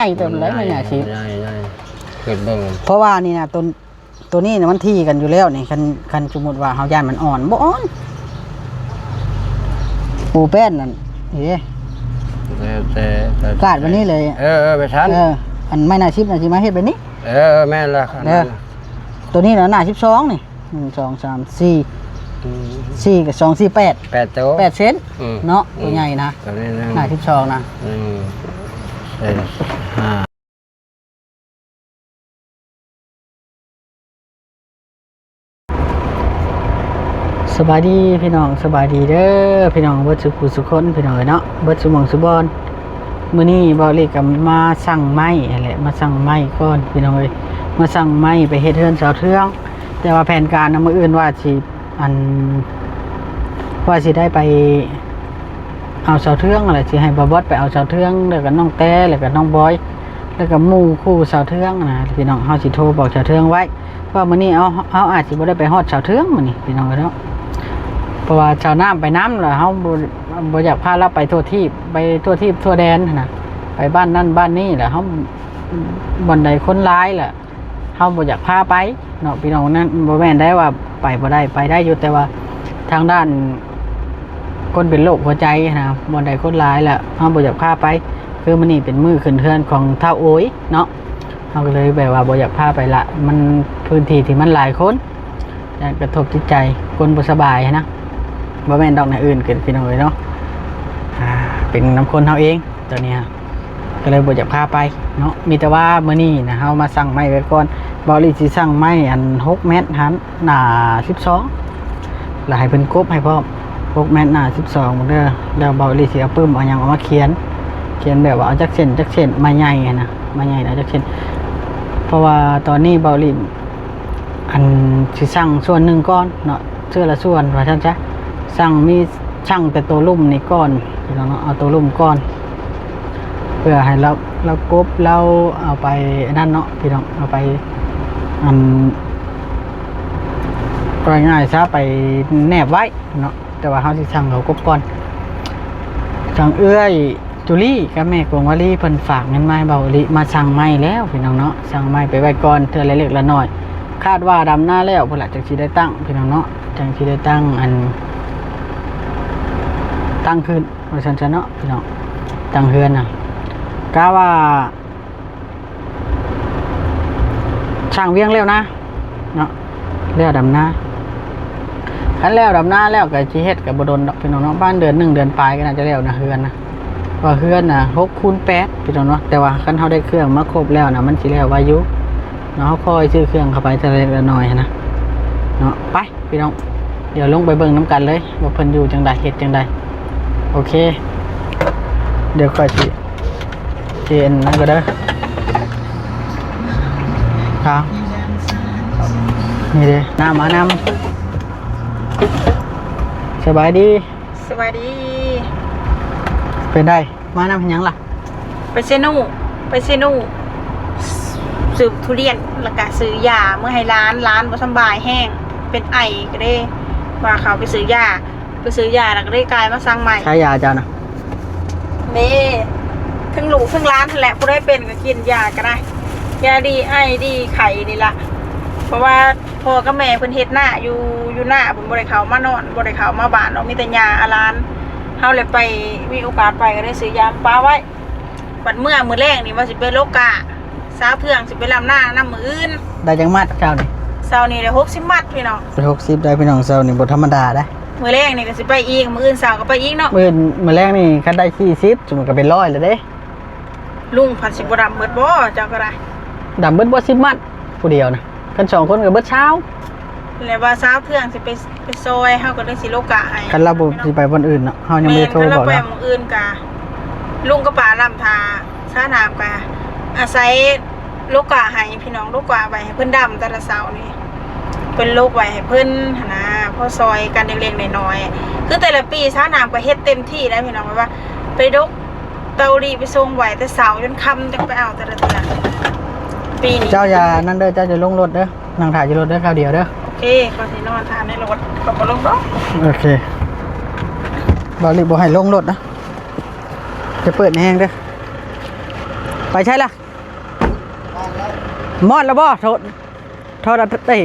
ใหญ่เติมเลยไม่ใหญ่ชิบเกิดเบิ่งเพราะว่านี่นะตัวนี้นะมันที่กันอยู่แล้วนี่คันสมมติว่าเฮาย่านมันอ่อนบ่อ่อนปูแป้นนั่นเฮ้แต่กาดวันนี้เลยไปชั้นอันไม่น่าชิบน่าชิมาเฮ็ดแบบนี้แม่นละตัวนี้นะหน้า12นี่1 2 3 4กับ2 4 8ตัว8เซนเนาะตัวใหญ่นะหน้า12นะสบายดีพี่น้องสบายดีเด้อพี่น้องเบิดสุขคนพี่น้องเนาะเบิดสุหม่องสุบอนมื้อนี้บ่าวเล็กก็มาสั่งไม้นั่นแหละมาสั่งไม้ก่อนพี่น้องเอ้ยมาสั่งไม้ไปเฮ็ดเฮือนเสาเทืองแต่ว่าแผนการนำมื้ออื่นว่าสิได้ไปเอาเสาเทืองอะไรสิให้บ่าวบดไปเอาเสาเทืองแล้วก็น้องแต้แล้วก็น้องบอยแล้วก็หมู่คู่เสาเทืองนะพี่น้องเฮาสิโทรบอกเสาเทืองไว้ว่ามื้อนี้เอาอาจสิบ่ได้ไปฮอดเสาเทืองมื้อนี้พี่น้องเนาะเพราะว่าชาวน้ำไปน้ำแล้วเฮาบ่อยากพาเราไปทั่วที่ทั่วแดนนะไปบ้านนั่นบ้านนี้แหละเฮาบ่อนใดคนร้ายแหละเฮาบ่อยากพาไปเนาะพี่น้องนั้นบ่แม่นได้ว่าไปบ่ได้ไปได้อยู่แต่ว่าทางด้านคนเป็นโรคหัวใจนะบ่อนใดคนร้ายแหละเฮาบ่อยากพาไปคือมื้อนี้เป็นมื้อขึ้นเทือนของเฒ่าโอยเนาะเฮาก็เลยแบบว่าบ่อยากพาไปละมันพื้นที่ที่มันหลายคนกระทบจิตใจคนบ่สบายนะบ่แม่นดอกไหนอื่นเกิดพี่น้องเนาะเป็นน้ำคนเฮาเองตัวนี้ก็เลยบ่อยากพาไปเนาะมีแต่ว่ามื้อนี้นะเฮามาสั่งไม้ไว้ก่อนบ่รีสิสั่งไม้อัน6เมตรหันหน้า12แล้วให้เพิ่นกบให้พร้อม6เมตรหน้า12มื้อเด้อแล้วบ่รีสิเอาปึ้มเอาหยังออกมาเขียนแบบว่าเอาจักเส้นไม้ใหญ่นะไม้ใหญ่เอาจักเส้นเพราะว่าตอนนี้บ่รีอันสิสั่งส่วนหนึ่งก่อนเนาะเสื้อละส่วนว่าซั่นจ้ะสั่งมีช่างแต่ตัวลุ่มนี่ก้อนพี่น้องเนาะเอาตัวลุ่มก้อนเพื่อให้เรากบเราเอาไปนั่นเนาะพี่น้องเอาไปง่ายๆซะไปแนบไว้เนาะแต่ว่าเขาสิสั่งเขากบก่อนสั่งเอื้อยจุลี่กับแม่กวงวลีเพิ่นฝากเงินมาให้เบาลิมาสั่งไม้แล้วพี่น้องเนาะสั่งไม้ไปไว้ก่อนเทื่อเล็กๆละน้อยคาดว่าดำหน้าแล้วเพิ่นละจังสิได้ตั้งพี่น้องเนาะจังสิได้ตั้งตั้งขึ้นว่าซั่นๆเนาะพี่น้องตั้งเฮือนน่ะกะว่าช่างเวียงแล้วนะเนาะแล้วดำหน้าคันแล้วดำหน้าแล้วก็สิเฮ็ดก็บ่โดนดอกพี่น้องเนาะบ้านเดือน1เดือนปลายก็น่าจะแล้วนะเฮือนนะว่าเฮือนน่ะ6 คูณ 8พี่น้องเนาะแต่ว่าคันเฮาได้เครื่องมาครบแล้วน่ะมันสิแล้ววายุเนาะคอยซื้อเครื่องเข้าไปแต่เล็กน้อยนะเนาะไปพี่น้องเดี๋ยวลงไปเบิ่งน้ำกันเลยว่าเพิ่นอยู่จังใดเฮ็ดจังใดโอเคเดี๋ยวค่อยสิเจนนั่นก็ได้ครับนี่เด้น้ำมานำสบายดีเป็นได้มานำยังล่ะไปเซนูสืบทุเรียนแล้วก็ซื้อยาเมื่อให้ร้านบ่สบายแห้งเป็นไอก็ได้ว่าเขาไปซื้อยาแล้วก็ได้กลายมาสั่งใหม่ใช้ยาจ้านะเม่ทั้งหลูทั้งร้านแหละผู้ได้เป็นก็กินยาก็ได้ยาดีไอดีไข่นี่ละเพราะว่าพ่อกับแม่เพิ่นเฮ็ดหน้าอยู่หน้าผมบ่ได้เข้ามานอนบ่ได้เข้ามาบ้านเนาะมีแต่ยาอาร้านเฮาเลยไปมีโอกาสไปก็ได้ซื้อยาป้าไว้บัดมื้อแรกนี่ว่าสิไปโลกะสาวเทืองสิไปลำหน้าน้ำมื้ออื่นได้จังมัดเจ้านี่ได้60 มัดพี่น้องได้60ได้พี่น้องเช้านี่บ่ธรรมดาได้มื้อแรกนี่ก็สิไปอีกมื้ออื่นเช้าก็ไปอีกเนาะมื้อแรกนี่คันได้40สมมุติก็เป็น100แล้วเด้ลุงพันสิบ่ดำเบิดบ่เจ้าก็ได้ดำเบิดบ่10 มัดผู้เดียวนะกัน2คนก็เบิดเช้าแล้วว่าสาวเทืองสิไปซอยเฮาก็ได้สิโลกะให้คันเราบ่สิไปวันอื่นเนาะเฮายังบ่ได้โทรบอกเราไปมื้ออื่นก็ลุงกับป้าลำทาซาน้ำก็อาศัยโลกะให้พี่น้องโลกะไว้ให้เพิ่นดำแต่ละเช้านี่เพิ่นโลกไว้ให้เพิ่นหั่นนะพอซอยกันเล็กๆน้อยๆคือแต่ละปีซาน้ำก็เฮ็ดเต็มที่แล้วพี่น้องว่าไปดกเตารีไปส่งไหวแต่เช้าจนค่ำจังไปเอาแต่ละเทื่อปีนี้เจ้าอย่านั่นเด้อเจ้าจะลงรถเด้อนั่งถ่ายอยู่รถเด้อคราวเดียวเด้อโอเคก่อนสินอนทานในรถก็บ่ลงดอกโอเคบ่รีบบ่ให้ลงรถนะจะเปิดแห้งเด้อ ไปใช่ละมอดแล้วบ่โทษเอ้ย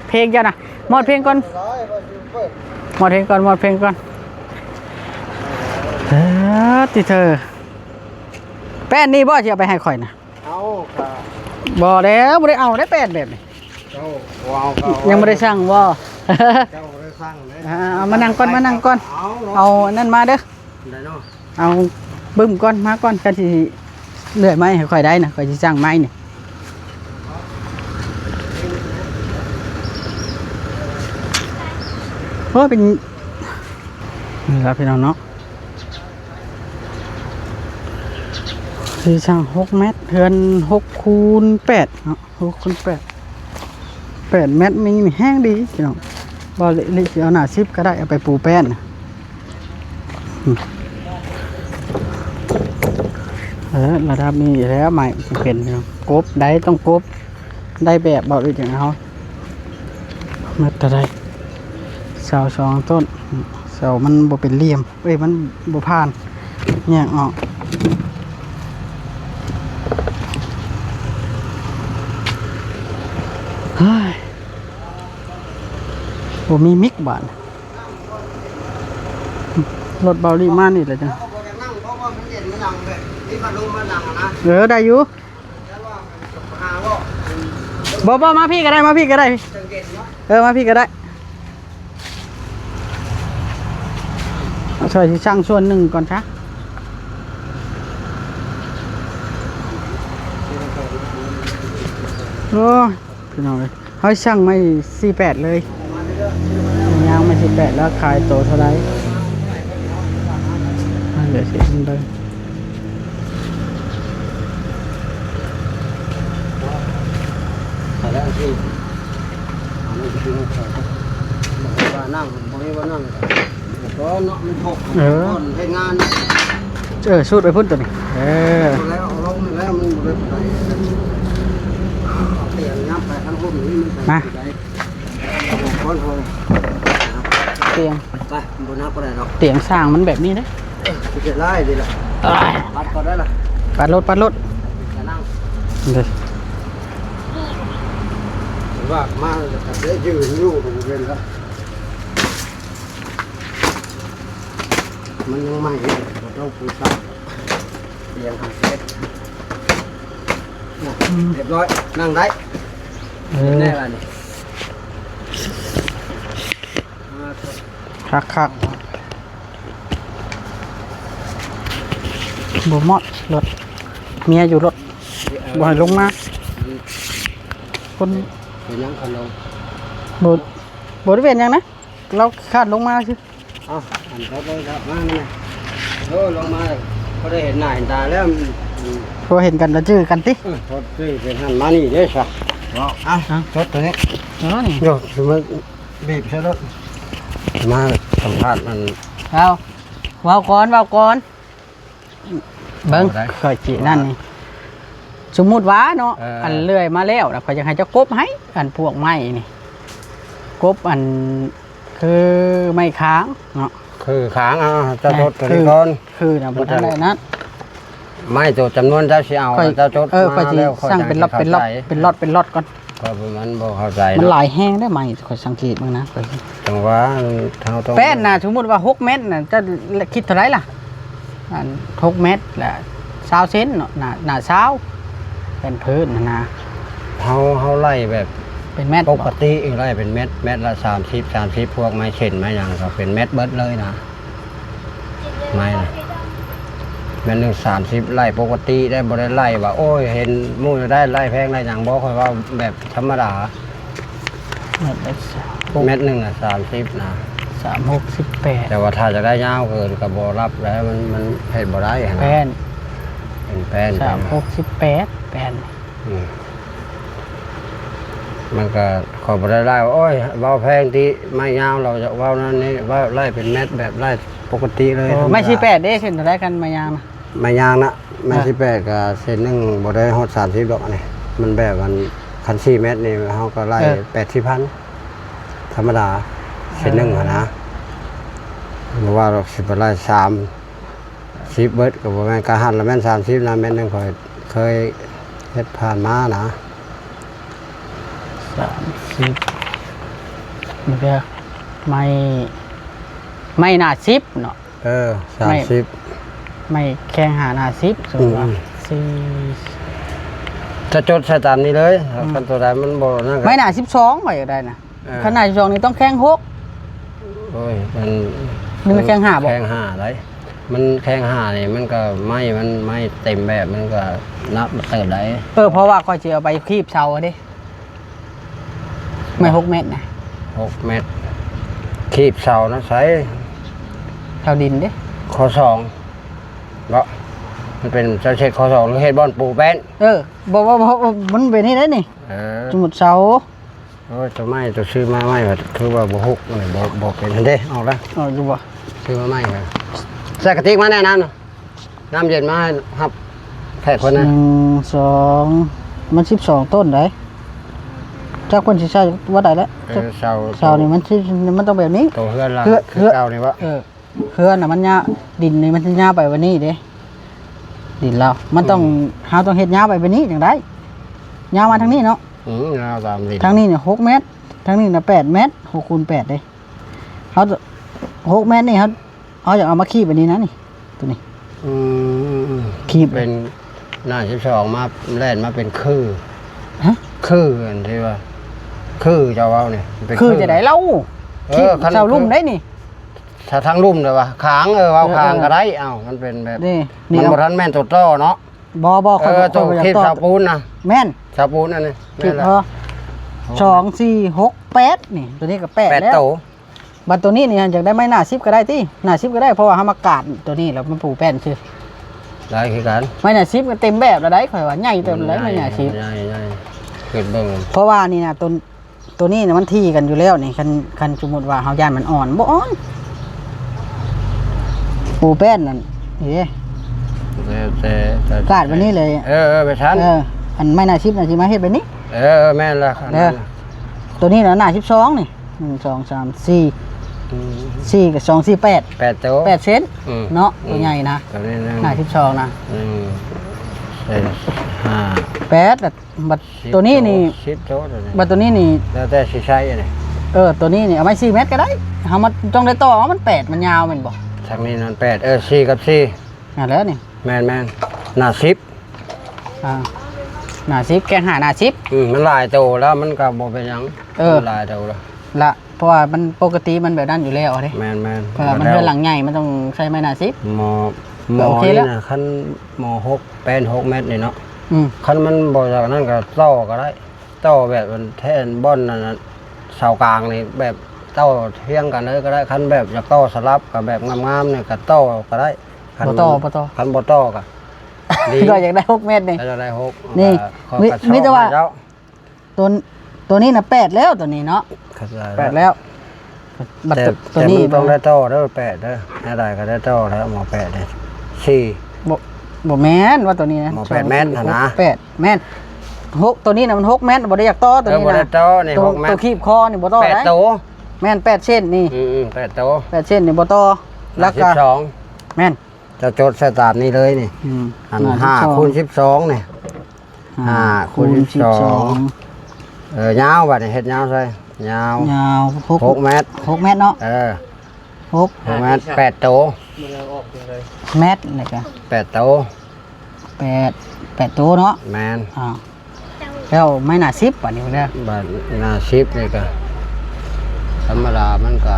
เพลงจ้ะนะมอดเพลงก่อนมอดเพลงก่อนติเธอแป้นนี่บ่สิเอาไปให้ข่อยนะ เอาค่ะ บ่แล้วบ่ได้เอาได้แป้นแบบนี้ เจ้าว้าวเขา ยังบ่ได้สั่งบ่ เจ้าได้สั่งเลย เอามานั่งก่อนเอานั่นมาเด้อ ได้เนาะ เอาบึ้มก่อนมาก่อนกันสิเลื่อยไม้ให้ข่อยได้นะข่อยสิสั่งไม้นี่โอ้เป็นนี่ครับพี่น้องเนาะสิสั่ง6 เมตรเทือน6 คูณ 8เนาะ6 คูณ 8 8 เมตรมีนี่แห้งดีพี่น้องบ่ลิสิเอาหน้า10ก็ได้เอาไปปูแป้นนะระดับนี้อยู่แล้วใหม่เป็นพี่น้องกบได้ต้องกบได้แบบเบาอีกอย่างเอาเมื่อแต่ได้เสา2 ต้นเสามันบ่เป็นเหลี่ยมมันบ่ผ่านแยกออกเฮ้ยบ่มีมิกบาดรถเบาลีมานี่แหละจัง เขาบอกจะนั่งเพราะว่ามันเย็นมันนั่งเลยนี่พัดลมมันนั่งนะ ได้อยู่ แล้วว่าหาว่า บ่มาพี่ก็ได้มาพี่ก็ได้ จังเย็นเนาะ มาพี่ก็ได้ช่วยที่ช่างส่วนหนึ่งก่อนช้ะโอ้พี่น้องเลยเขาช่างไม่48เลยยางไม่48แล้วขายโตเท่าไรเหลือ10เลย แล้วที่มันคือว่านั่งบ่ได้ว่านั่งก็เนาะมันพกคนเฮ็ดงาน สูดไปพุ่นตัวนี้แล้วเอาลงแล้วมันบ่ได้ไปเปลี่ยนยับไปทั้งคนนี้มันไปคนโห เตียง ไปบ่นับบ่ได้ดอก เตียงสร้างมันแบบนี้นะ จะไล่ดีล่ะปัดก็ได้ล่ะ ปัดรถจะนั่ง เดี๋ยว ว่ามาจะได้ยืนอยู่บริเวณแล้วมันยังไม่เราปูซับเรียงหาเสร็จเรียบร้อยนั่งได้แน่ละนี่ คักบ่มอดรถเมียอยู่รถบ่ให้ลงมาคน เป็นยังกันเรา บริเวณยังนะเราคาดลงมาสิ เอาอันเขาไปครับมาเนี่ยลงมาเขาได้เห็นหน้าเห็นตาแล้ว พอเห็นกันแล้วจื้อกันติ ทดที่เป็นหันมานี่เด้อครับทดตัวนี้ นี่ โยกมันบีบใช่แล้วมาสัมภาษณ์มัน เอาว้าวก่อนเบิ้งเคยจีนั่นนี่สมมุติว่าเนาะอันเลื่อยมาแล้วแล้วเขาจะให้เจ้ากบให้อันพวกไม้นี่กบอันคือไม้ค้างเนาะ คือขางจะทดตัวนี้ก่อน คือนะบ่ทันได้นั้น ไม่ตัวจำนวนเจ้าสิเอาเจ้าจด ค่อยสิสร้างเป็นล็อตก่อน ก็มันบ่เข้าใจ มันหลายแห้งได้ไหมค่อยสังเกตบ้างนะค่อย จังว่าเท่าต้อง แป้นน่ะสมมุติว่า6 เมตรน่ะจะคิดเท่าไหร่ล่ะอัน6 เมตรละ20 เซนเนาะหน้า20เป็นพื้นนะ เฮาไล่แบบ เป็นเมตร ปกติไล่เป็นเม็ดละ30พวกไม้เช่นไม้หยังก็เป็นเม็ดเบิดเลยนะไม้นะเม็ดหนึ่ง30ไล่ปกติได้บ่ได้ไล่ว่าโอ้ยเห็นหมู่ได้ไล่แพงไล่หยังบ่ค่อยว่าแบบธรรมดาเม็ดหนึ่ง30นะ 368 แต่ว่าถ้าจะได้ยาวเกินก็บ่รับแล้วมันเฮ็ดบ่ได้นะ แป้น เป็นแป้น 368แป้น มันก็ขอบได้ไล่ว่าโอ้ยเว้าแพงที่ไม่ยาวเราจะเว้านั่นนี่ว่าไล่เป็นเม็ดแบบไล่ปกติเลย ไม่ใช่8เด้เส้นเท่าไหร่กันมายางนะ ไม่ยางนะไม่ใช่8กับเส้นหนึงบ่ได้ฮอด30ดอกอันนี้มันแบบมันคัน4เมตรนี่เฮาก็ไล่80,000ธรรมดาเส้นหนึงนะบ่ว่าเราสิไปไล่30เบิดก็บ่แม่นกะหันละแม่น30นะเม็ดหนึงค่อย เคยเฮ็ดผ่านมานะ 30มันก็ไม่หน้า10เนาะ 30 ไม่แข้งหาหน้า10สมมุติว่าจะจดใส่ตามนี้เลยกันตัวใดมันบ่นั่น ไม่หน้า12ไปก็ได้นะขนาด12นี่ต้องแข้ง6 โอ้ยมัน นี่มันแข้ง5บ่ แข้ง5ได้มันแข้ง5นี่มันก็มันไม่เต็มแบบมันก็นับเติบได้ เพราะว่าก็จะเอาไปคีบเสาดิไม่6 เมตรนะ 6 เมตรคีบเสานะใส่ เสาดินดิ ข้อ2เนาะมันเป็นเสาเช็ดข้อ2หรือเฮ็ดบ่อนปูแป้น บอกว่ามันเป็นนี่ได้นี่สมุดเสา โอ้ยจะไม่จะซื้อมาไม่แบบคือว่าบ่ฮุกนี่บ่เป็นเด้ออกแล้ว ดูบ่ ซื้อมาไม่ครับใส่กระติกมาแน่น้ำเนาะน้ำเย็นมาให้ครับแขกคนนั้น 1 2มัน12ต้นได้จากคนสิใช้ว่าได้แล้ว เสานี่มันต้องแบบนี้ ตัวเฮือนละคือเก่านี่วะ เฮือนน่ะมันยาดินนี่มันยาไปวันนี้เด้ดินเรามันต้องเฮาต้องเฮ็ดยาไปวันนี้จังได๋ยามาทางนี้เนาะ เราตามดิน ทางนี้เนี่ย6 เมตรทางนี้น่ะ8 เมตร6 คูณ 8เด้เฮา6 เมตรนี่เฮาจะเอามาคีบอันนี้นะนี่ตัวนี้คีบ เป็นหน้า12มาแล่นมาเป็นคือ ฮะ คืออันที่ว่าคือเจ้าเว้านี่เป็น คือจะได้เล่าคีบ คัน เสาลุ่มได้นี่ ถ้าทางลุ่มเด้อว่าขางเว้าขางก็ได้เอ้ามันเป็นแบบ นี่ มันบ่ทันแม่นตัวโตเนาะ บ่ค่อย ตัวคีบเสาปูนนะ แม่น เสาปูนอันนี้ คีบ2 4 6 8นี่ตัวนี้ก็8 8 แล้ว โต บัดตัวนี้นี่อยากได้ไม้หน้า10ก็ได้ติหน้า10ก็ได้เพราะว่าเฮามากาดตัวนี้แล้วมันปูแป้นซื่อ ได้คือกัน ไม้หน้า10ก็เต็มแบบแล้วได้ข่อยว่าใหญ่เต็มแล้วไม้หน้า10 ใช่เกิดเบิ่ง เพราะว่านี่นะตัวนี้นะมันที่กันอยู่แล้วนี่คันสมมุติว่าเฮาย่านมันอ่อนบ่อ่อนปูแป้นนั่นนี่เด้ แต่ กาดวันนี้เลย ไปชั้น อันไม้หน้า10น่ะสิมาเฮ็ดแบบนี้ แม่นละครับ ตัวนี้น่ะหน้า12นี่1 2 3 4กับ2 4 8 8 โต 8เซนเนาะตัวใหญ่นะ ตัวนี้นึง หน้า12นะ 5 8แต่บัดตัวนี้นี่ 10 โตตัวนี้ บัดตัวนี้นี่ แล้วแต่สิใช้อันนี้ ตัวนี้นี่เอาไม้4 เมตรก็ได้เฮามาต้องได้ต่อมัน8มันยาวแม่นบ่ ทางนี้นั่น8 4 กับ 4 นั่นแหล้วนี่ แม่นหน้า10 หน้า10แกงหาหน้า10 มันหลายโตแล้วมันก็บ่เป็นหยังหลายโตแล้ว ละเพราะว่ามันปกติมันแบบนั้นอยู่แล้วเด้ แม่น เพราะว่ามันเรือนหลังใหญ่มันต้องใช้ไม้หน้า10 หมอ โอเค นี่ แล้ว นะคันหมอ6แป้น6 เมตรนี่เนาะ คันมันบ่จากนั้นก็ต่อก็ได้ต่อแบบมันแทนบ่อนนั่นน่ะเสากลางนี่แบบต่อเทียงกันเลยก็ได้คันแบบจะต่อสลับกับแบบงามๆเนี่ยก็ต่อก็ได้คัน บ่ต่อ คันบ่ต่อก็ดี ก็อยากได้6 เมตรนี่ จะได้6 นี่ ก็กระ มีแต่ว่า ชอบให้เจ้ ตัวนี้น่ะ8แล้วตัวนี้เนาะ เข้าใจ 8แล้วบัด แต่ ตัว แต่ นี้ มันต้องได้ต่อเด้อ8เด้อให้ได้ก็ได้ต่อแล้วหมอ8เด้อ4 บ่แม่นว่าตัวนี้นะ หมอ8 เมตรน่ะนะ 8แม่น6ตัวนี้น่ะมัน6 เมตรบ่ได้อยากต่อตัวนี้ บ่ได้ นะ ต่อนี่ ตัว 6 เม ตั ต ว ร คีบคอนี่บ่ต่อได้ 8 โต แม่น8เส้นนี่ 8 โต 8เส้นนี่บ่ต่อแล้วก็ 12 แม่น จะจดสตาร์ทนี้เลยนี่อัน5 คูณ 12นี่5 คูณ 12ยาวบัดนี้เฮ็ดยาวใส่ยาว ยาว6 เมตร 6 เมตรเนาะ6 เมตร8 โต เมตรนี่ก็ 8 โต 8ตัวเนาะ แมน แล้วไม่น่า10ป่ะนี่เด้อ บัดหน้า10นี่ก็ธรรมดามันก็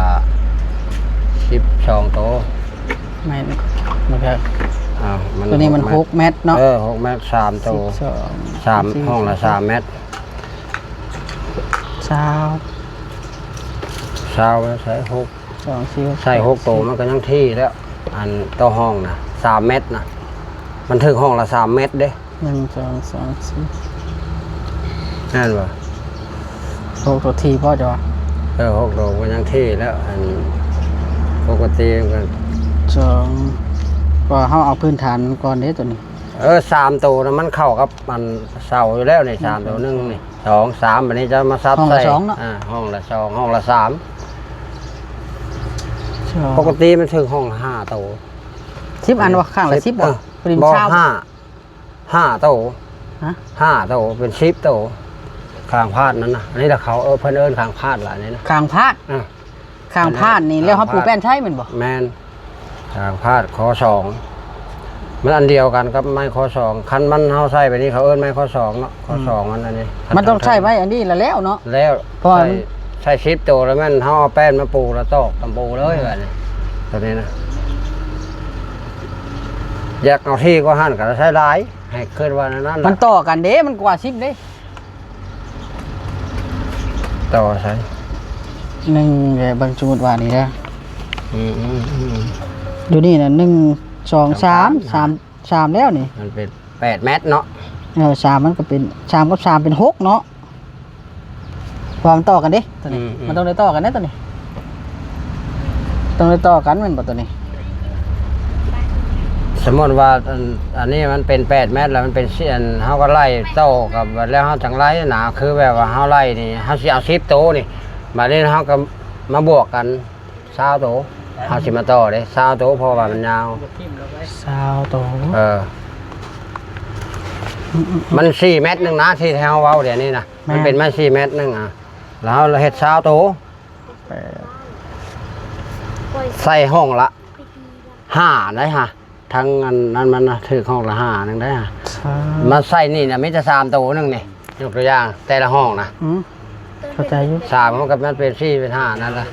12 โต ไม่มันก็ ตัวนี้มัน6 เมตรเนาะ6 เมตร3 โต3ห้องละ3 เมตรชาว ใส่6 2 4 ใส่6 โตมันก็ยังที่แล้วอันต่อห้องนะ3 เมตรนะมันถึงห้องละ3 เมตรเด้1 2 3 4 นั่นบ่6ตัวทีพ่อจะว่า6 โตก็ยังที่แล้วอันปกติมัน2ก็เฮาเอาพื้นฐานก่อนเด้ตัวนี้3 โตนะมันเข้ากับมันเสาอยู่แล้วนี่3 โตนึงนี่2 3บัดนี้จะมาซับใส่ห้องละ2ห้องละ3ปกติมันถึงห้อง5 โต10อันว่าข้างละ10บ่ปริม บ่ ชาว5 5 โต ฮะ 5 โตเป็น10 โตคางพาดนั้นนะอันนี้ละเขาเพิ่นเอิ้นคางพาดล่ะนี่นะ คางพาด อ่ะ คางพาดนี่แล้วเฮาปลูกแป้นใช่แม่นบ่ แมนทางพาดคอสองมันอันเดียวกันกับไม้คอสองคันมันเฮาใส่ไปนี่เขาเอิ้นไม้คอสองเนาะคอสองมันอันนี้ มันต้องใช้ไว้อันนี้แล้วเนาะ แล้ว เพราะว่า ใส่ชิปโตแล้วแม่นเฮาเอาแป้นมาปูแล้วตอกตำปูเลยแบบนี้ตัวนี้นะอยากเอาที่ก็หั่นก็ใช้หลายให้ขึ้นว่านั้น มัน ล่ะ ต่อกันเด้มันกว่า10เด้ ต่อใช้ 1เดี๋ยวเบิ่งสมมุติว่านี่เด้อ อืม อยู่นี่น่ะ1 2 3 3แล้วนี่ มันเป็น8 เมตรเนาะ 3มันก็เป็น3กับ3เป็น6เนาะความนต่อกันเด้ตัวนี้มันต้องได้ต่อกันเด้ตัวนี้ต้องได้ต่อกันแม่นบ่ตัวนี้ สมมติว่าอันนี้มันเป็น8 เมตรแล้วมันเป็นเสียนเฮาก็ไล่โตกับแล้วเฮาจังไล่หนาคือแบบว่าเฮาไล่นี่เฮาสิเอา10 โตนี่มานี้เฮาก็มาบวกกัน20 โตเฮาสิมาต่อเด้20 โตเพราะว่ามันยาว 20ตัว มัน4 เมตรนึงนะที่เฮาเว้าเดี๋ยวนี้นะมันเป็นมา4 เมตรนึงแล้วเราเฮ็ด20 โตใส่ห้องละ5ได้ฮะทั้งอันนั้นมันถือห้องละ5นึงได้ฮะมาใส่นี่น่ะมีแต่3 โตนึงนี่ยกตัวอย่างแต่ละห้องนะ เข้าใจอยู่ 3มันก็มันเป็น4เป็น5นั่นล่ะ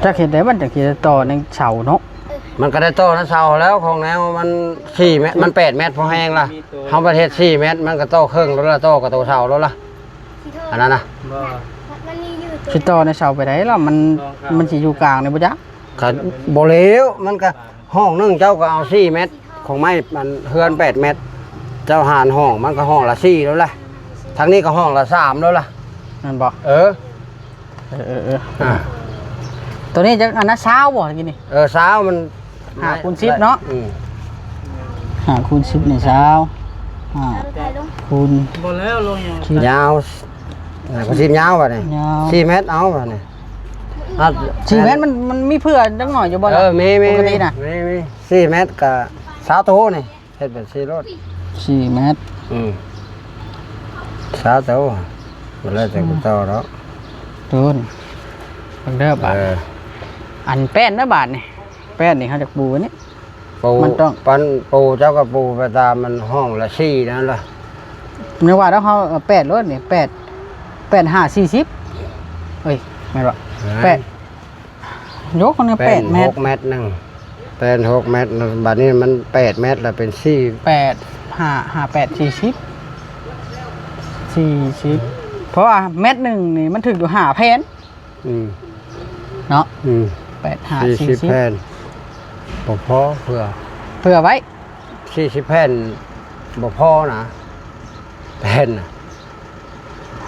จักเห็นได้มันจักสิได้ต่อในเสาเนาะ มันก็ได้โตนะเสาแล้วของแนวมัน4 เมตรมัน8 เมตรพอแห้งล่ะเฮาประเทศ4 เมตรมันก็โตครึ่งแล้วล่ะโตกับโตเสาแล้วล่ะอันนั้นน่ะ สิต่อในเสาไปได้แล้วมันสิอยู่กลางนี่บ่จ๊ะ ก็บ่เลวมันก็ห้องนึงเจ้าก็เอา4 เมตรของไม้มันเฮือน8 เมตร เจ้าหารห้องมันก็ห้องละ4แล้วล่ะทางนี้ก็ห้องละ3แล้วล่ะ นั่นบ่ เออ อ่าตัวนี้จักอันนั้น20บ่กินนี่ เช้ามัน 5คูณ10เนาะ 5คูณ10นี่20 5คูณ บ่แล้วลงอย่าง ยาวก็สิยาวบัดนี้ ยาว 4 เมตรเอาบัดนี้ 4เมตรมันมีเพื่อจักหน่อยอยู่บ่ล่ะ มี ปกติน่ะ มี4 เมตรก็20 โตนี่เฮ็ดเป็น4รถ 4เมตร 20 โตมันเลยจะกูต่อแล้ว ต้นเบิ่งเด้อบาดอันแป้นนะบาดนี่แป้นนี่เฮาจักปูอันนี้ ปู มันต้อง ปันปูเจ้าก็ปูไปตามมันห้องละ4นั่นล่ะ ไม่ว่าแล้วเฮา8รถนี่8 5 40เอ้ยแม่นบ่8ยกคนนี้8เมตร 6 เมตรนึงเป็น6 เมตรนึงบัดนี้มัน8 เมตรแล้วเป็น4 8 5 5 8 40เพราะว่าเม็ดหนึ่งนี่มันถึงอยู่5แผ่น อืม เนาะ 40 8 5 แผ่น 40 บ่พอเพื่อ เพื่อไว้ 40 แผ่นบ่พอนะแผ่นน่ะ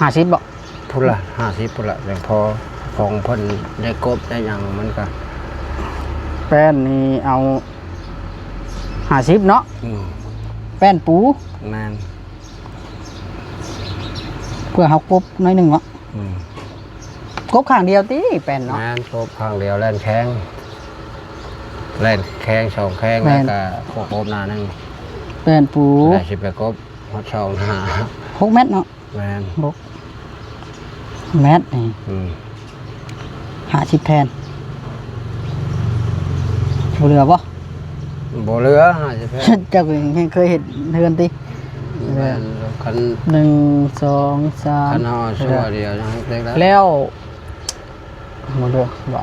50บ่ พุ่นละ50พุ่นละยังพอของเพิ่นได้กบได้หยังมันก็ แป้นนี่เอา50เนาะ แป้นปู แม่น เพื่อเฮากบน้อยหนึงเนาะกบข้างเดียวติแป้นเนาะ แม่นกบข้างเดียวแล่นแข้งแล่นแข้ง2แข้ง แม่ แล้ว น ก็กบหน้านึง แป้นปู ได้สิไปกบฮอด2หน้า 6เมตรเนาะ แม่น 6เมตรนี่ 50แผ่นบ่เหลือบ่ บ่เหลือ50แผ่น เจ้าก็ยังเคยเห็นเฮือนติ แม่นคัน 1 2 คัน 3 เฮาชั่วเดียวยังเล็กแล้ว แล้วบ่เลือกบ่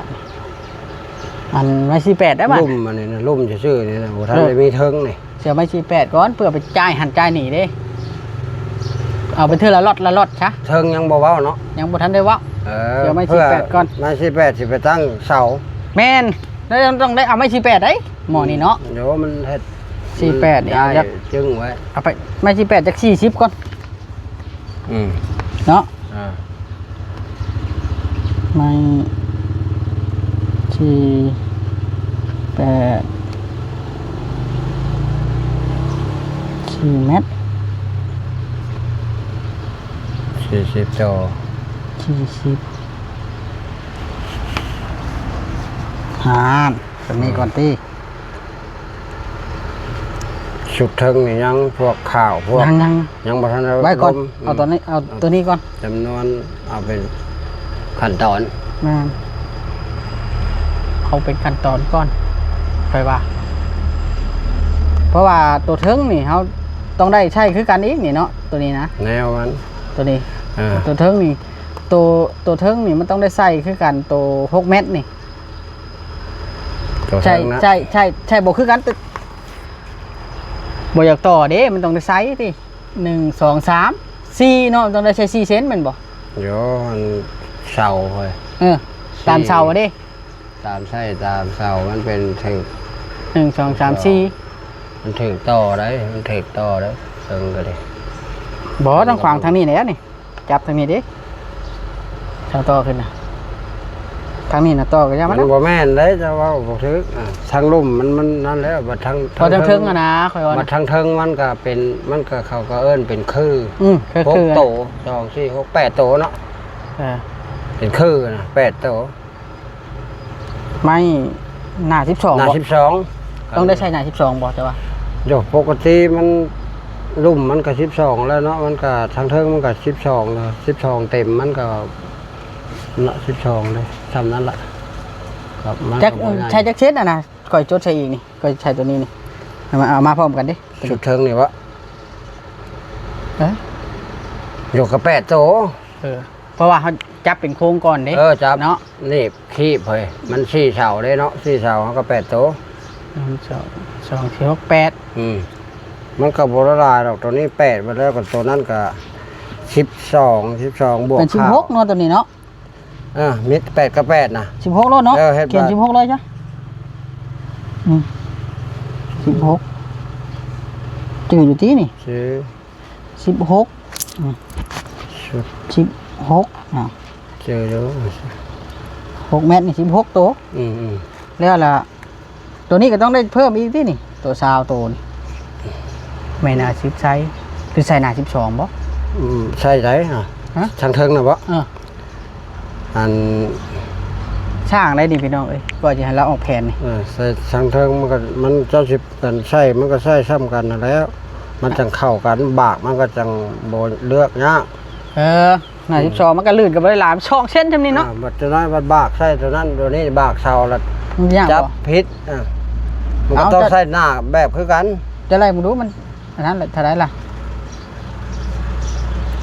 อันไม้48ได้บ่ ลุ่มอันนี้นะลุ่มซื่อๆนี่นะบ่ทันได้มีเทิงนี่ เสียไม้48ก่อนเพื่อไปจ่ายหันจ่ายหนีเด้เอาไปเทื่อละล็อตซะ เทิงยังบ่เว้าเนาะ ยังบ่ทันได้เว้า เดี๋ยวไม้ พื่ 18ก่อน ไม้18สิไปตั้งเสา แม่นแล้วต้องได้เอาไม้48ได้หมอนี่เนาะ เดี๋ยวมันเฮ็ด 48นี่ ย้าย เอาจัก จึงไว้ เอาไปไม้48จัก40ก่อน อืม เนาะ อ่า ไม้48 4 เมตร 40จอ 40หารตัวนี้ก่อนตี สุดเทิงนี่ยังพวกข้าวพวก ยัง ยังบ่ทัน ไว้ก่อน ลม เอาตัวนี้เอาตัวนี้ก่อน จำนวนเอาเป็นขั้นตอน แม่นเอาเป็นขั้นตอนก่อนไปว่า เพราะว่าตัวเทิงนี่เขาต้องได้ใช้คือกันอีกนี่เนาะตัวนี้นะ แนวมัน ตัวนี้ อ่า ตัวเทิงนี่ตัวเทิงนี่มันต้องได้ใส่คือกันตัว6 เมตรนี่ ตัว ใช่ เทิงนะ ใช่บอกคือกันตึกบ่อยากต่อเด้มันต้องได้ไซส์ติ1 2 3 4เนาะต้องได้ใช้4 เซนแม่นบ่ โยมันเสาเฮ้ย ตามเสาเด้ ตามใช่ตามเสามันเป็นถึง 1 2 3 4 มันถึงต่อได้มันถึงต่อได้เซิงก็ดิ บ่ต้องขวางทางนี้แหละนี่จับทางนี้เด้เสาต่อขึ้นน่ะทางนี้น่ะต่อก็ยัง มั มาน แล้ว บ่แม่นได้จะว่าบ่ถึกทางลุ่มมันนั่นแล้วบัดทาง พอทางเทิงอ่ะนะค่อยว่า บัดทางเทิงมันก็เป็นมันก็เขาก็เอิ้นเป็นคือ คือ 6โต2 4 6 8โตเนาะ เป็นคือนะ8โต ไม่หน้า12 หน้า บ่ 12 ต้องได้ใช้หน้า12บ่จ้ะว่า โยปกติมันลุ่มมันก็12แล้วเนาะมันก็ทางเทิงมันก็12แล้ว12เต็มมันก็ละ12เลยทำนั้นล่ะครับมัน จัก ก็บ่ง่าย ใช้จักเซตอ่ะนะค่อยจดใช้อีกนี่ค่อยใช้ตัวนี้นี่เอามาพร้อมกันดิ สุดเทิงนี่วะ เอ้ย อยู่กับ8โต เพราะว่าเขาจับเป็นโค้งก่อนเด้ จับ เนาะ นี่คีบเฮ้ยมัน4เสาเด้เนาะ4เสาเขาก็8โต 1 2 3 4 6 8มันก็บ่ละลายดอกตัวนี้8มาแล้วก็ตัวนั้นก็12บวก เป็น16เนาะตัวนี้เนาะ มิด8กับ8นะ 16โลเนาะ เฮ็ด เขียน บาท 16เลยจ้ะ16จืดอยู่ที่นี่ ชื่อ 16 ชุด 16อ่ะ เจอแล้ว 6 เมตรนี่16ตัว อืม แล้วล่ะตัวนี้ก็ต้องได้เพิ่มอีกที่นี่ตัวซาวตัวนี่ไม่น่า10ไซส์คือใส่หน้า12บ่ ใช่ไหมทางเทิงนะบ่อัน ช่างได้ดิพี่น้องเอ้ยก็จะให้เราออกแผนนี่ ใส่ทางเทิงมันเจ้าสิบกันใช่มันก็ใช่ซ้ำกันนั่นแล้ว มันจังเข้ากันบากมันก็จังโบเลือกยาก หน้า12มันก็ลื่นกับบ่ได้หลายช่องเส้นจำนี้เนาะ บัดตัวนั้นบัดบากใช่ตัวนั้นตัวนี้บากเสาละ มันยาก จับ บ่ พิษมันก็ต้องใส่หน้าแบบคือกัน จะไล่มึงดูมันอันนั้นแหละเท่าไหร่ล่ะ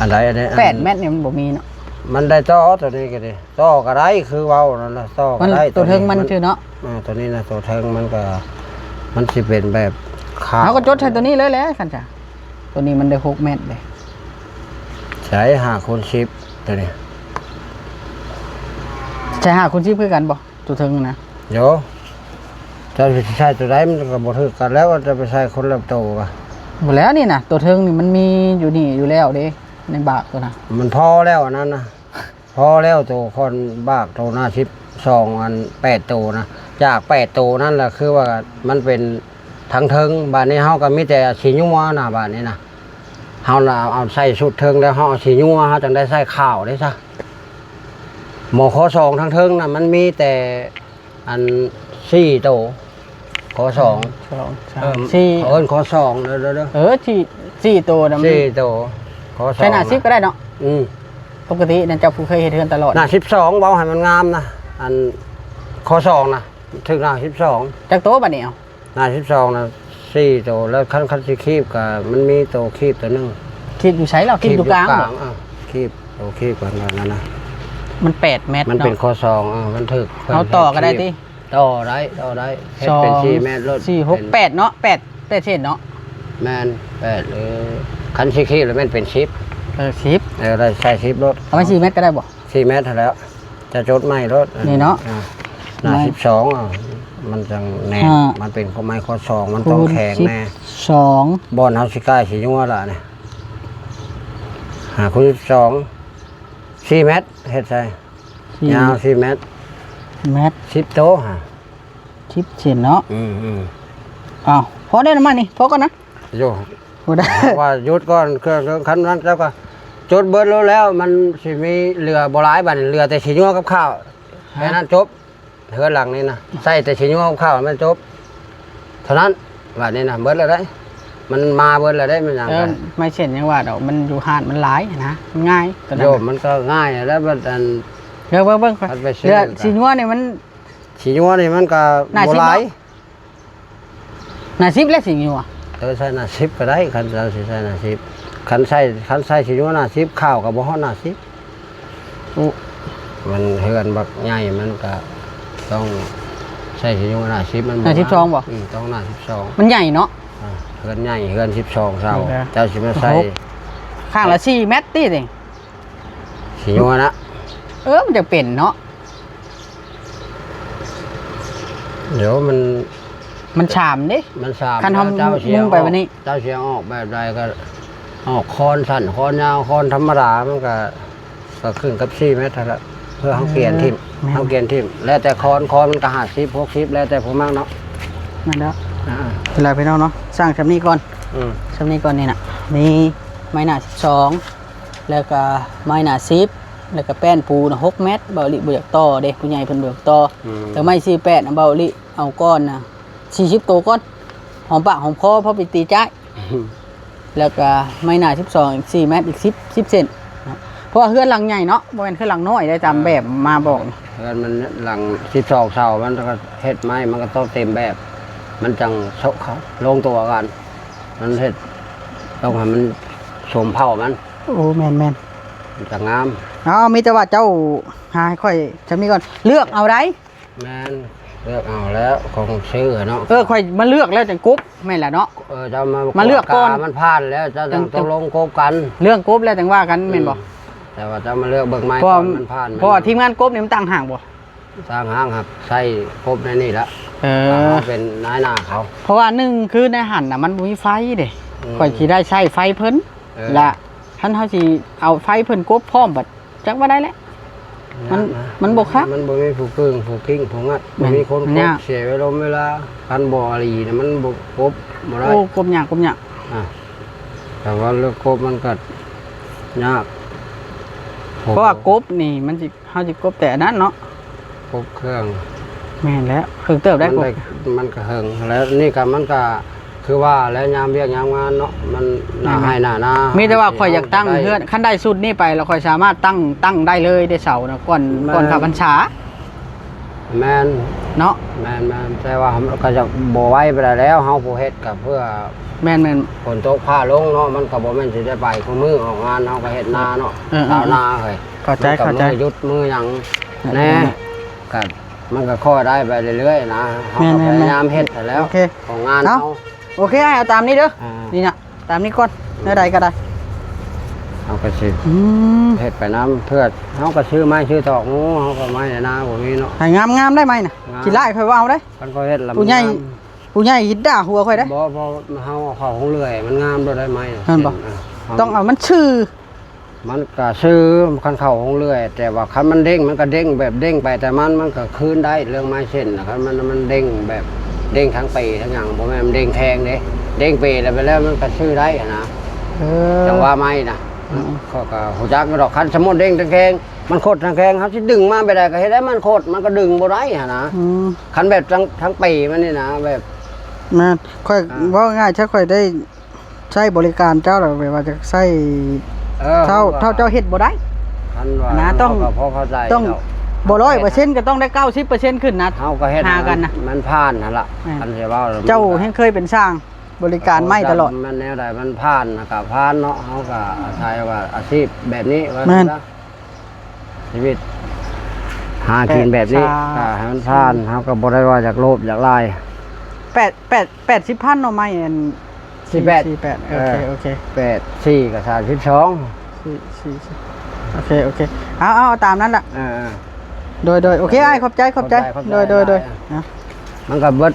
อันใดอันนี้ 8 เมตรเนี่ยมันบ่มีเนาะ มันได้ต่อตัวนี้ก็ดีต่อก็ได้คือเว้านั่นล่ะต่อก็ มัน ได้ ตัวเทิงมันคือเนาะ ตัวนี้นะตัวเทิงมันก็มันสิเป็นแบบขาว เขาก็จดใช้ตัวนี้เลยแหละคันจ้ะตัวนี้มันได้6 เมตรเลย ใช้5x10ตัวนี้ ใช้5คูณ10คือกันบ่ตัวเทิงนะ โยจะไปใช้ตัวใดมันก็บ่ถูกกันแล้วว่าจะไปใช้คนละโตวก็ บ่แล้วนี่นะตัวเทิงนี่มันมีอยู่นี่อยู่แล้วเด้ในบากตัวน่ะ มันพอแล้วอันนั้นนะพอแล้วตัวคนบากตัวหน้า12อัน8ตัวนะจาก8ตัวนั่นแหละคือว่ามันเป็นทั้งเทิงบ้านนี้เฮาก็มีแต่สีญัวนะบ้านนี้นะเฮาน่ะเอาใส่ชุดเทิงแล้วเฮาเอาสีญัวเฮาจังได้ใส่ข้าวได้ซะหมอขอ2ทั้งเทิงน่ะมันมีแต่อัน4ตัวขอ2 2 3 4 เอิ้นขอ2เด้อ ที่ตัวน่ะมัน 4ตัวขอ2 ใช้หน้า10ก็ได้เนาะปกตินั่นเจ้าผู้เคยเฮ็ดเทือนตลอด หน้า12เว้าให้มันงามนะอันขอ2นะถึงหน้า12 จักโตบัดนี้เอา หน้า12นะ4ตัวแล้วคันสิคีบก็มันมีตัวคีบตัวนึง คิดอยู่ใช้แล้วคิดอยู่กลางบ่ คีบตัวคีบกันนั่นนะ มัน8 เมตร มันเป็น เนาะ ข้อมันถึก เอาต่อก็ได้ติ ต่อได้เฮ็ดเป็น4เมตรรถ 4 6 8เนาะ8เส้นเนาะ แม่น8หรือคันสิคีบแล้วมันเป็น10 10 ได้ใส่10รถ เอาไว้4 เมตรก็ได้บ่ 4เมตรเท่าแล้วจะจดใหม่รถ นี่เนาะ หน้า12มันจังแน่มันเป็นข้อไม้ข้อ2มันต้องแข็งแน่ 2 บอนเฮาสิกล้าสิยัวล่ะเนี่ยคูณ12 4เมตรเฮ็ดใส่ยาว4เมตร เมตร 10โต๊ะฮะ 10เส้นเนาะ อ้าว พอได้น้ำมันนี่พอก่อนนะ โย บ่ได้ ว่าหยุดก่อนเครื่องคันนั้นแล้วก็จดเบิดแล้วมันสิมีเรือบ่หลายบัดเรือแต่สิยัวกับข้าวแค่นั้นจบเทือหลังนี่นะใส่แต่สิยัวกับข้าวมันจบเท่านั้นบัดนี้นะเบิดแล้วได้ มันมาเบิดแล้วได้มันหยัง เออ กัน ไม่เช่นยังว่าดอกมันอยู่หาดมันหลายนะมันง่ายตัวนั้ โย น มมันก็ง่ายแล้วมันอัน เดี๋ยวเบิ่ง พัดไปซื้อ เรือสีนัวเนี่ยมัน สีนัวนี่มันก็ น่า บ่ สิบ หลาย หน้าซิบและสีนัว ใส่หน้า10ก็ได้คันเราสิใส่หน้า10คันใส่สีนัวหน้า10ข้าวก็บ่ฮอดหน้า10อู้มันเฮือนบักใหญ่มันก็ต้องใส่สีนัวหน้า10มัน หน้าสิบสองบ่ ต้องหน้า12 มันใหญ่เนาะ เฮือนใหญ่เฮือน12เท่า โอเค เจ้าสิมาใส่ ข้างละ4 เมตรติสิ สีนัวนะ มันจะเป็นเนาะ เดี๋ยวมัน มันชามดิ มันสาม คันทำ เจ้าเสีย มุ่งไปวันนี้ เจ้าเสียงออกแบบใดก็ออกคอนสั้นคอนยาวคอนธรรมดามันก็ครึ่งกับ4 เมตรเท่านั้นเพื่อเขาเกียนทิ่มเขาเกียนทิ่มแล้วแต่คอนมันก็50 60แล้วแต่ผมมากเนาะ นั่นแล้ว อ่า เวลาพี่น้องเนาะสร้างชำนี้ก่อน อืม ชำนี้ก่อนนี่น่ะมีไม้หน้า12แล้วก็ไม้หน้า10แล้วก็แป้นปูนะ6 เมตรเบาลิบ่อยากต่อเด้ผู้ใหญ่เพิ่นบ่อยากต่อ แต่ไม้48น่ะเบาลิเอาก้อนน่ะ40โตก้อนหอมปากหอมคอพอไปตีจ้ายแล้วก็ไม้หน้า12อีก4 เมตรอีก10เซนนะเพราะว่าเฮือนหลังใหญ่เนาะบ่แม่นเฮือนหลังน้อยได้ตามแบบมาบอกนี่ เพื่อนมันหลัง12เสามันก็เฮ็ดไม้มันก็ต้องเต็มแบบ มันจังเซาเขาลงตัวกัน มันเฮ็ดต้องให้มันสมเผ่ามัน โอ้แม่น มันจะงาม เอามีแต่ว่าเจ้าหาให้ค่อยชำนี้ก่อนเลือกเอาได้ แม่นเลือกเอาแล้วของซื้อเนาะ ค่อยมาเลือกแล้วจังกรุ๊บแม่นล่ะเนาะ จะมา มาเลือกก่อน มันพลาดแล้วจะต้องตกลงโกบกัน เรื่องกรุ๊บแล้วจังว่ากันแม่นบ่ แต่ว่าจะมาเลือกเบิกไม้ เพราะ ก่อนมันพลาด เพราะว่าทีมงานกรุ๊บนี่มันต่างห่างบ่ สร้างห้างครับใส่ครบในนี่ละ เป็นนายหน้าเขา เพราะว่าหนึ่งคือในหันน่ะมันบ่มีไฟเด้ข่อยสิได้ใช้ไฟเพิ่นและท่านเฮาสิเอาไฟเพิ่นกรุ๊บพร้อมบัดจักว่าได้แล้ว มันบ่คัก มันบ่มีผู้กึ่งผู้กิ้งผู้งัด แม่ บ่ น มีคนค ยาร ก บเสียเวลาคันบ่อรีเนี่ยมันบ่ครบบ่ได้ โอ้กบหยาก อ่ะแต่ว่าเลือกครบมันก็ยาก เพราะว่ากบนี่มันสิเฮาสิกบแต่อันนั้นเนาะ ครบเครื่อง แม่นแล้วคือเติบได้กบ มันก็เฮิงแล้วนี่ก็มันก็คือว่าแล้วยามเรียกยามงานเนาะมันหน้าให้หน้านา มีแต่ว่าข่อยอยากตั้งเฮือนคันได้สุดนี่ไปแล้วข่อยสามารถตั้งได้เลยได้เสานะก่อนเข้าพรรษา แม่น เนาะ แม่นแต่ว่าเราก็จะบ่ไว้ไปได้แล้วเฮาผู้เฮ็ดก็เพื่อ แม่น ฝนตกผ้าลงเนาะมันก็บ่แม่นสิได้ไปคู่มือออกงานเฮาก็เฮ็ดนาเนาะ ชาวนาเฮ้ย เข้าใจ มันก็มือหยุดมือหยังแน่ก็มันก็ข้อได้ไปเรื่อยๆนะเฮาก็พยายามเฮ็ดแต่แล้ว โอเค ของงานเฮา โอเคเอาตามนี้เด้อ อ่า นี่น่ะตามนี้ก่อนได้ก็ได้ เฮาก็สิ อืม เฮ็ดไปน้ำเพื่อเฮาก็ซื้อไม้ซื้อตอกงูเฮาก็ไม้ในนาบ่มีเนาะ ให้งามได้ไหมน่ะ งาม สิไล่ค่อยว่าเอาได้ มันก็เฮ็ดลำ ผู้ใหญ่ผู้ใหญ่ยิดด่าหัวค่อยได้ บ่เฮาเอาเข้าของเลื่อยมันงามด้วยได้ไหม นั่นบ่ ต้องเอามันชื่อ มันก็ซื้อคันเข้าของเลื่อย แต่ว่าคันมันเด้งมันก็เด้งแบบเด้งไปแต่มันก็คืนได้เรื่องไม้เส้นนะครับมันเด้งแบบเด้งทั้งปีทั้งอย่างบ่แม่นมันเด้งแทงเด้เด้งปีแล้วไปแล้วมันก็ซื้อได้นะ จังว่าไม้นะก็หูจักไม่ดอกคันสมมุติเด้งตะแคงมันโคตรตะแคงครับที่ดึงมาไปได้ก็เห็นได้มันโคตรมันก็ดึงบ่ได้หะนะ อืม คันแบบทั้งปีมันนี่นะแบบ แม่นค่อยว่าง่ายถ้าค่อยได้ใช้บริการเจ้าแล้วแบบว่าจะใช้ เท่าเจ้าเฮ็ดบ่ได้ คันว่า นะต้อง เฮาก็พอเข้าใจ ต้อง แล้ว บ่100%ก็ต้องได้90%ขึ้นนะ เฮาก็เฮ็ด หากันนะ มันผ่านนั่นล่ะ แม่น คันสิเว้าแล้ว เจ้าแห่งเคยเป็นช่างบริการไม่ตลอด มันแนวใดมันผ่านนะก็ผ่านเนาะเฮาก็อาศัยว่าอาชีพแบบนี้ว่า แม่น ซะชีวิตหากินแบบนี้ ชา ก็ให้มันผ่านเฮาก็บ่ได้ว่าอยากโลภอยากลาย 80,000เนาะไม่อัน 48 โอเค 8 4กับ32 โอเคเอาตามนั้นล่ะ โดยโอเคอ้ายขอบใจ ขอบใจ โดยนะ มันก็เบิด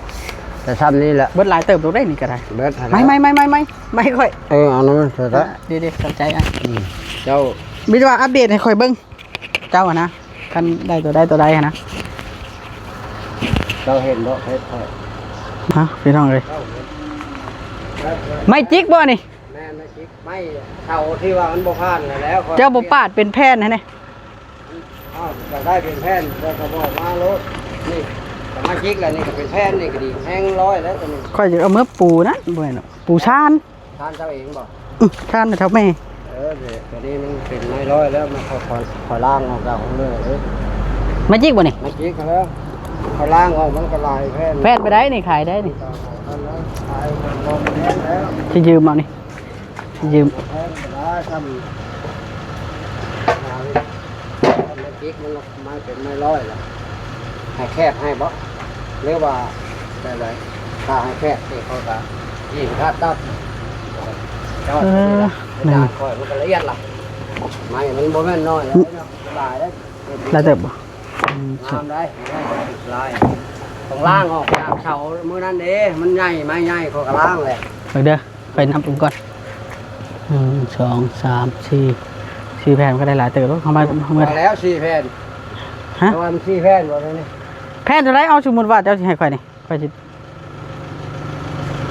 แต่ซ้ำนี้แหละ เบิดหลายเติบโตได้นี่ก็ได้ เบิด ไม่ค่อย เอานั่นเถอะ ดีๆขอบใจอ้าย เจ้า มีแต่ว่าอัปเดตให้ค่อยเบิ่งเจ้าอะนะคันได้ตัวใดอะนะ เจ้าเห็นบ่เฮ็ดค่อย ฮะพี่น้องเอ้ยไม่จิกบ่นี่ แม่นนะจิกไม่เท่าที่ว่ามันบ่ผ่านแล้ว เจ้าบ่ปาดเป็นแพนให้แน่ ก็ได้เป็นแผ่นแล้วก็บอกมาโลดนี่สมาชิกแล้วนี่ก็เป็นแผ่นนี่ก็ดีแห้งร้อยแล้วตัวนี้ ค่อยจะเอามือปูนะบ่แม่นเนาะ ปูชาน ทานเจ้าเองบ่ ชานแถวแม่ เดี๋ยวตัวนี้มันเป็นไม้ร้อยแล้วมันขอล่างออกจากของเรือเลย มาจิกบ่นี่ ไม่จิกแล้วเขาล่างออกมันก็ลายแพน แพทย์ไปได้นี่ขายได้นี่ ขายมันลงแพนแล้ว สิยืมเอานี่สิยืม แพนไปได้ทำไม่จิกมันมาเป็นไม้ร้อยแล้วให้แคบให้บ่เรียกว่าอะไรถ้าให้แคบที่เขาก็ยิ่งถ้าตัดจอดนี่คอยมันก็ละเอียดล่ะไม้มันบ่แม่นน้อยแล้วลายได้ แล้วเติบบ่ งามได้ลายต้องล่างออกจากเสามือนั้นเด้มันใหญ่ไม้ใหญ่เขาก็ล่างเลย ไปเด้อไปนับดูก่อน1 2 3 4แผ่นก็ได้หลายเติบแล้วเข้ามา มาแล้ว4แผ่น ฮะ ประมาณ4แผ่นบ่ได้นี่ แผ่นเท่าไรเอาสมมุติว่าเจ้าสิให้ข่อยนี่ข่อยสิ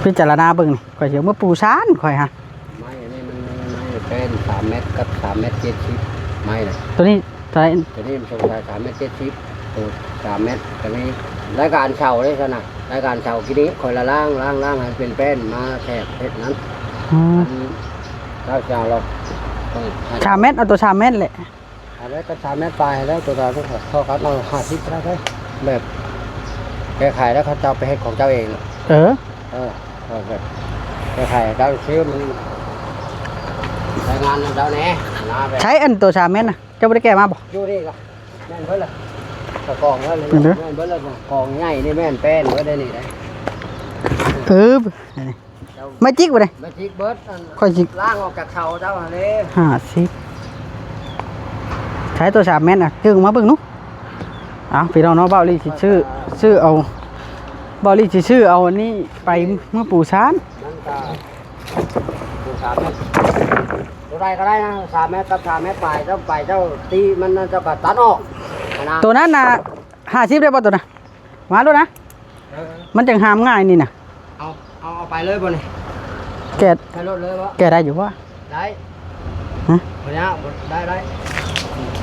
พิจารณาเบิ่งนี่ข่อยสิเอามาปูชานข่อยฮะ ไม้นี่มันไม้เป็น3เมตรกับ3เมตร70ไม้น่ะ ตัวนี้เท่าไร ตัวนี้มันทรงชาย3เมตร70ตัว3เมตรตัวนี้รายการเช่าได้ขนาดรายการเช่ากี่นี้คอยละล่างให้เป็นแป้นมาแทบเพชรนั้นเจ้าเรา ชามเม็ดเอาตัวชามเม็ดแหละ อันนี้ก็3เมตรปลายแล้วตัวเราต้องเข้ากันเรา50ได้แบบแก้ไขแล้วเขาเจ้าไปให้ของเจ้าเอง แบบแก้ไขเจ้าซื้อมันรายงานเจ้าแน่นะแบบ ใช้อันตัวชามเม็ดน่ะเจ้าบ่ได้แก้มาบ่ อยู่นี่ก็แม่นเพิ่นล่ะกองแล้วเลยแม่นเพิ่นล่ะกองใหญ่นี่แม่นแป้นเพิ่นได้นี่ได้ นี่มาจิกบ่ได้ มาจิกเบิด ค่อยจิก ล้างออกจากเสาเจ้าเลย 50ใช้ตัวชามเม็ดน่ะจึงมาเบิ่งหนูเอาพี่น้องเนาะเบาลี่สิชื่อเอาเบาลี่สิชื่อเอาอันนี้ไปเมื่อปูชาน มันก็3เมตรตัวใดก็ได้นะ3เมตรกับ3เมตรปลายเจ้าไปเจ้าตีมันเจ้าก็ตัดออกนะ ตัวนั้นน่ะ50ได้บ่ตัวน่ะมาดูนะมันจังหามง่ายนี่น่ะ เอาไปเลยบ่นี่ แกะ ใช้รถเลยบ่ แกะได้อยู่บ่ ได้ ฮะ บ่ยากได้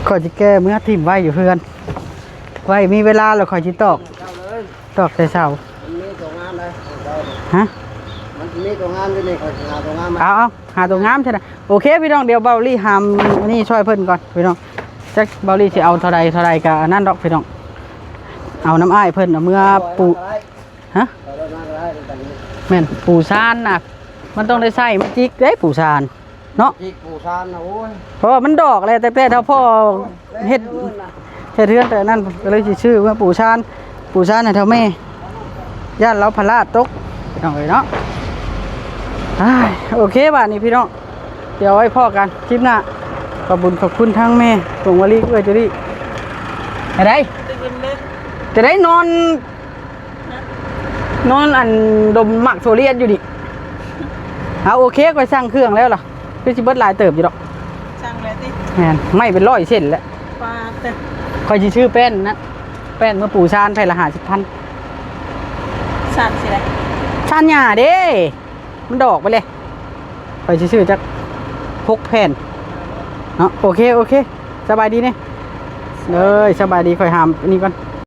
ข่อยสิแก้เมื่อทิ่มไว้อยู่เพื่อนไว้มีเวลาแล้วข่อยสิตอก เจ้าเลย ตอกใส่เสา มันมีตัวงามเลยเจ้า ฮะ มันมีตัวงามอยู่นี่ขอหาตัวงามมา เอาหาตัวงามใช่ไหมโอเคพี่น้องเดี๋ยวเบาลี่หามอันนี่ช่วยเพิ่นก่อนพี่น้องจักเบาลี่สิเอาเท่าใดก็อันนั้นดอกพี่น้องเอาน้ำอ้ายเพิ่นเอาเมื่อปูฮะแม่นปูซานน่ะมันต้องได้ใส่มันจิกได้ปูซานเนาะ จิกปูซานนะโอ้ย เพราะว่ามันดอกอะไรแต่เท่าพ่อเฮ็ดเทือนแต่นั่นก็เลยสิชื่อว่าปูซานน่ะเท่าแม่ย่านเราพลาดตกพี่น้องเอ้ยเนาะโอเคบ้านนี้พี่น้องเดี๋ยวไว้พ่อกันคลิปหน้าขอบคุณทั้งแม่ตรงวลีเอ้ยจะได้อะไร ตื่นเลย จะได้นอนอันดมหมักโซเลียนอยู่ดิเอาโอเคก็สร้างเครื่องแล้วล่ะคือสิเบิดหลายเติบอยู่ดอก สั่งเลยสิ แม่นไม่เป็น100เส้นแล้ว ปลาเต็ม คอยสิชื่อแป้นนะแป้นเมื่อปู่ชานไผละ50,000 สั่นสิเลย ชานหญ้าเด้มันดอกไปเลยคอยสิชื่อจัก6แผ่นเนาะโอเคสบายดีเนี่ยเลยสบายดีคอยหามอันนี้ก่อน